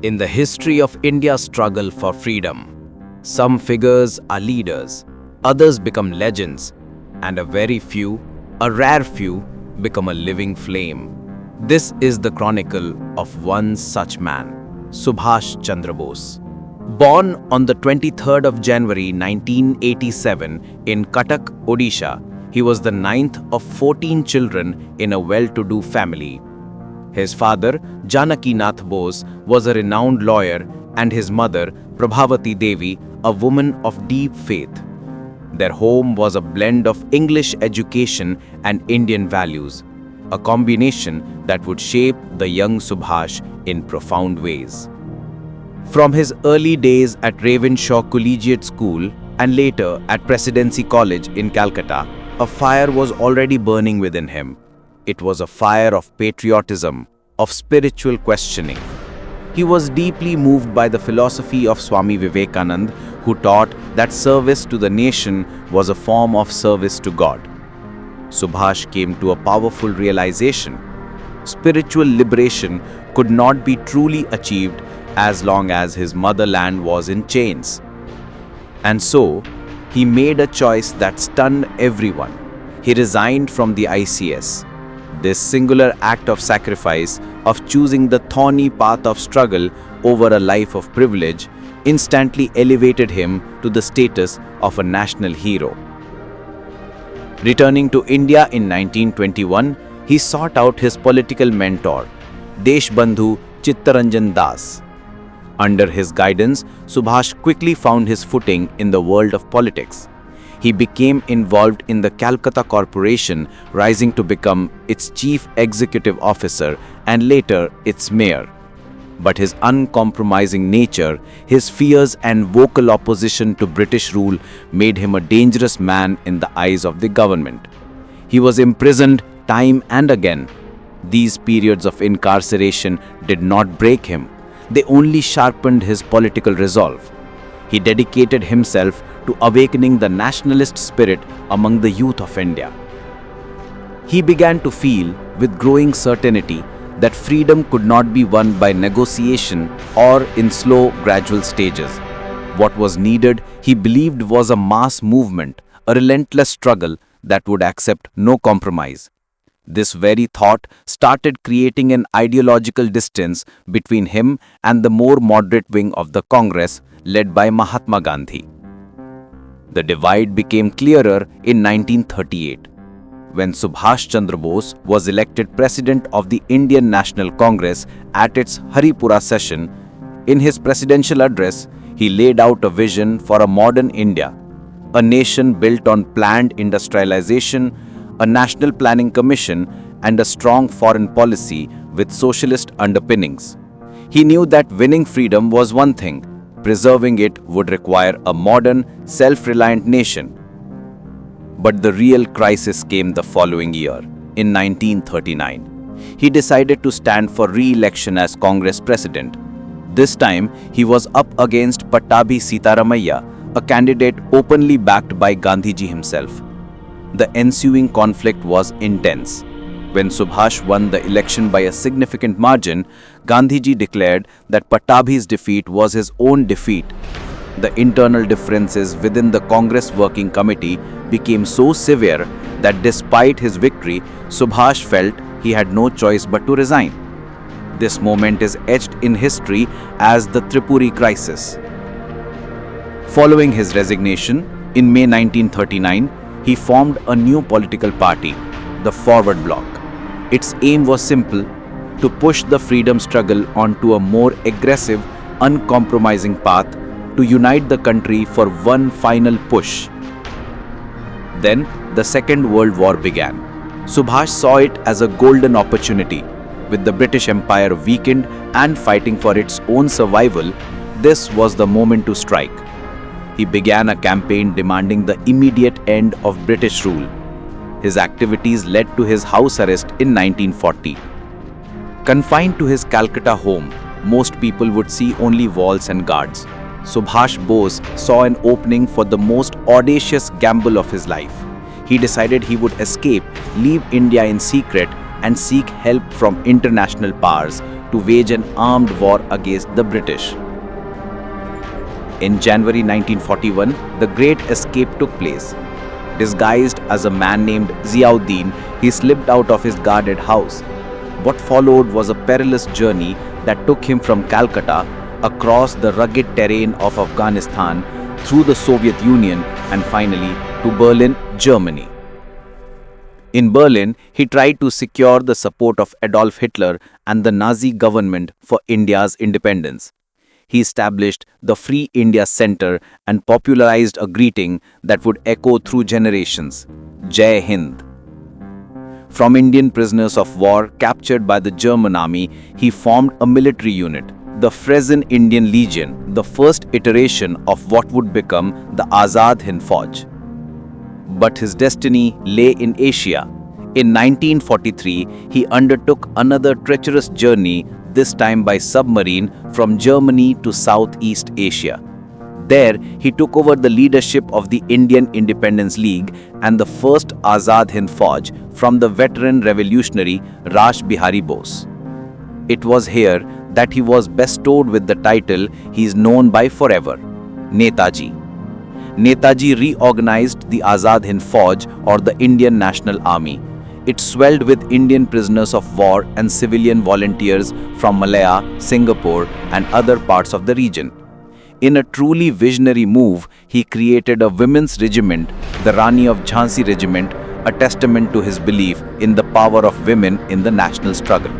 In the history of India's struggle for freedom, some figures are leaders, others become legends, and a rare few, become a living flame. This is the chronicle of one such man, Subhas Chandra Bose. Born on the 23rd of January 1987 in Cuttack, Odisha, he was the ninth of 14 children in a well-to-do family. His father, Janakinath Bose, was a renowned lawyer, and his mother, Prabhavati Devi, a woman of deep faith. Their home was a blend of English education and Indian values, a combination that would shape the young Subhash in profound ways. From his early days at Ravenshaw Collegiate School and later at Presidency College in Calcutta, a fire was already burning within him. It was a fire of patriotism, of spiritual questioning. He was deeply moved by the philosophy of Swami Vivekananda, who taught that service to the nation was a form of service to God. Subhash came to a powerful realization. Spiritual liberation could not be truly achieved as long as his motherland was in chains. And so, he made a choice that stunned everyone. He resigned from the ICS. This singular act of sacrifice, of choosing the thorny path of struggle over a life of privilege, instantly elevated him to the status of a national hero. Returning to India in 1921, he sought out his political mentor, Deshbandhu Chittaranjan Das. Under his guidance, Subhash quickly found his footing in the world of politics. He became involved in the Calcutta Corporation, rising to become its chief executive officer and later its mayor. But his uncompromising nature, his fears and vocal opposition to British rule made him a dangerous man in the eyes of the government. He was imprisoned time and again. These periods of incarceration did not break him. They only sharpened his political resolve. He dedicated himself to awakening the nationalist spirit among the youth of India. He began to feel, with growing certainty, that freedom could not be won by negotiation or in slow, gradual stages. What was needed, he believed, was a mass movement, a relentless struggle that would accept no compromise. This very thought started creating an ideological distance between him and the more moderate wing of the Congress, led by Mahatma Gandhi. The divide became clearer in 1938, when Subhas Chandra Bose was elected President of the Indian National Congress at its Haripura session. In his presidential address, he laid out a vision for a modern India, a nation built on planned industrialization, a national planning commission, and a strong foreign policy with socialist underpinnings. He knew that winning freedom was one thing, preserving it would require a modern, self-reliant nation. But the real crisis came the following year, in 1939. He decided to stand for re-election as Congress President. This time, he was up against Pattabi Sitaramaiah, a candidate openly backed by Gandhiji himself. The ensuing conflict was intense. When Subhash won the election by a significant margin, Gandhiji declared that Pattabi's defeat was his own defeat. The internal differences within the Congress Working Committee became so severe that despite his victory, Subhash felt he had no choice but to resign. This moment is etched in history as the Tripuri crisis. Following his resignation, in May 1939, he formed a new political party, the Forward Bloc. Its aim was simple: to push the freedom struggle onto a more aggressive, uncompromising path, to unite the country for one final push. Then, the Second World War began. Subhash saw it as a golden opportunity. With the British Empire weakened and fighting for its own survival, this was the moment to strike. He began a campaign demanding the immediate end of British rule. His activities led to his house arrest in 1940. Confined to his Calcutta home, most people would see only walls and guards. Subhash Bose saw an opening for the most audacious gamble of his life. He decided he would escape, leave India in secret, and seek help from international powers to wage an armed war against the British. In January 1941, the Great Escape took place. Disguised as a man named Ziauddin, he slipped out of his guarded house. What followed was a perilous journey that took him from Calcutta across the rugged terrain of Afghanistan, through the Soviet Union, and finally to Berlin, Germany. In Berlin, he tried to secure the support of Adolf Hitler and the Nazi government for India's independence. He established the Free India Center and popularized a greeting that would echo through generations: Jai Hind. From Indian prisoners of war captured by the German army, he formed a military unit, the Frisian Indian Legion, the first iteration of what would become the Azad Hind Fauj. But his destiny lay in Asia. In 1943, he undertook another treacherous journey, this time by submarine from Germany to Southeast Asia. There, he took over the leadership of the Indian Independence League and the first Azad Hind Fauj from the veteran revolutionary Rash Bihari Bose. It was here that he was bestowed with the title he is known by forever, Netaji. Netaji reorganized the Azad Hind Fauj, or the Indian National Army. It swelled with Indian prisoners of war and civilian volunteers from Malaya, Singapore, and other parts of the region. In a truly visionary move, he created a women's regiment, the Rani of Jhansi Regiment, a testament to his belief in the power of women in the national struggle.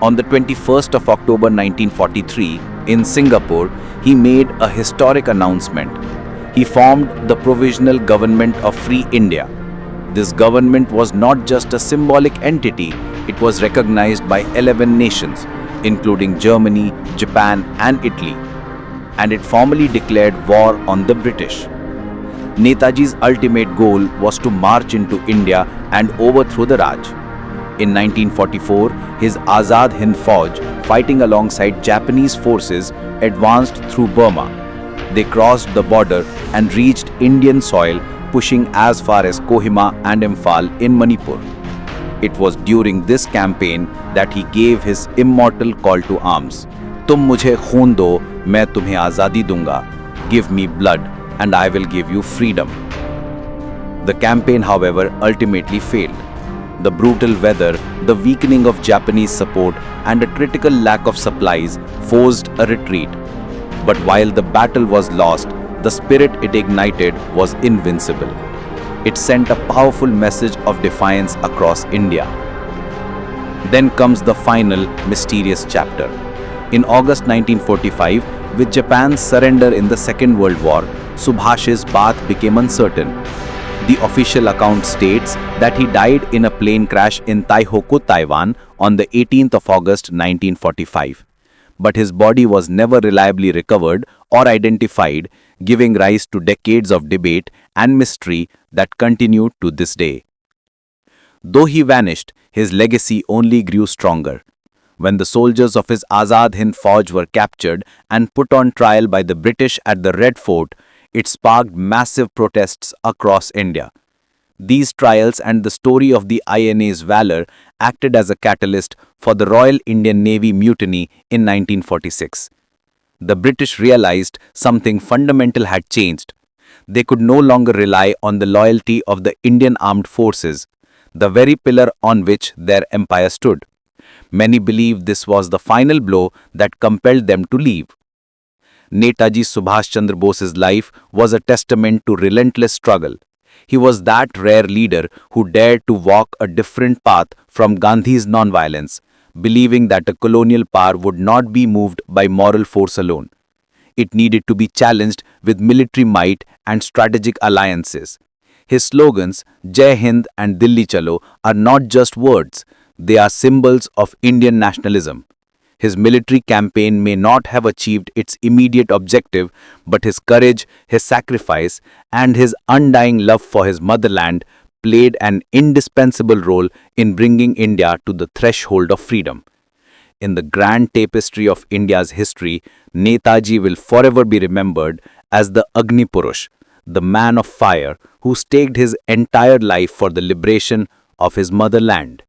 On the 21st of October 1943, in Singapore, he made a historic announcement. He formed the Provisional Government of Free India. This government was not just a symbolic entity, it was recognized by 11 nations, including Germany, Japan, and Italy, and it formally declared war on the British. Netaji's ultimate goal was to march into India and overthrow the Raj. In 1944, his Azad Hind Fauj, fighting alongside Japanese forces, advanced through Burma. They crossed the border and reached Indian soil, pushing as far as Kohima and Imphal in Manipur. It was during this campaign that he gave his immortal call to arms. Tum mujhe khoon do, main tumhe azadi dunga. Give me blood and I will give you freedom. The campaign, however, ultimately failed. The brutal weather, the weakening of Japanese support, and a critical lack of supplies forced a retreat. But while the battle was lost, the spirit it ignited was invincible. It sent a powerful message of defiance across India. Then comes the final, mysterious chapter. In August 1945, with Japan's surrender in the Second World War, Subhash's path became uncertain. The official account states that he died in a plane crash in Taihoku, Taiwan on the 18th of August 1945. But his body was never reliably recovered or identified, giving rise to decades of debate and mystery that continue to this day. Though he vanished, his legacy only grew stronger. When the soldiers of his Azad Hind Fauj were captured and put on trial by the British at the Red Fort, it sparked massive protests across India. These trials and the story of the INA's valor acted as a catalyst for the Royal Indian Navy mutiny in 1946. The British realized something fundamental had changed. They could no longer rely on the loyalty of the Indian armed forces, the very pillar on which their empire stood. Many believed this was the final blow that compelled them to leave. Netaji Subhas Chandra Bose's life was a testament to relentless struggle. He was that rare leader who dared to walk a different path from Gandhi's nonviolence, believing that a colonial power would not be moved by moral force alone. It needed to be challenged with military might and strategic alliances. His slogans, Jai Hind and Dilli Chalo, are not just words, they are symbols of Indian nationalism. His military campaign may not have achieved its immediate objective, but his courage, his sacrifice, and his undying love for his motherland played an indispensable role in bringing India to the threshold of freedom. In the grand tapestry of India's history, Netaji will forever be remembered as the Agni Purush, the man of fire who staked his entire life for the liberation of his motherland.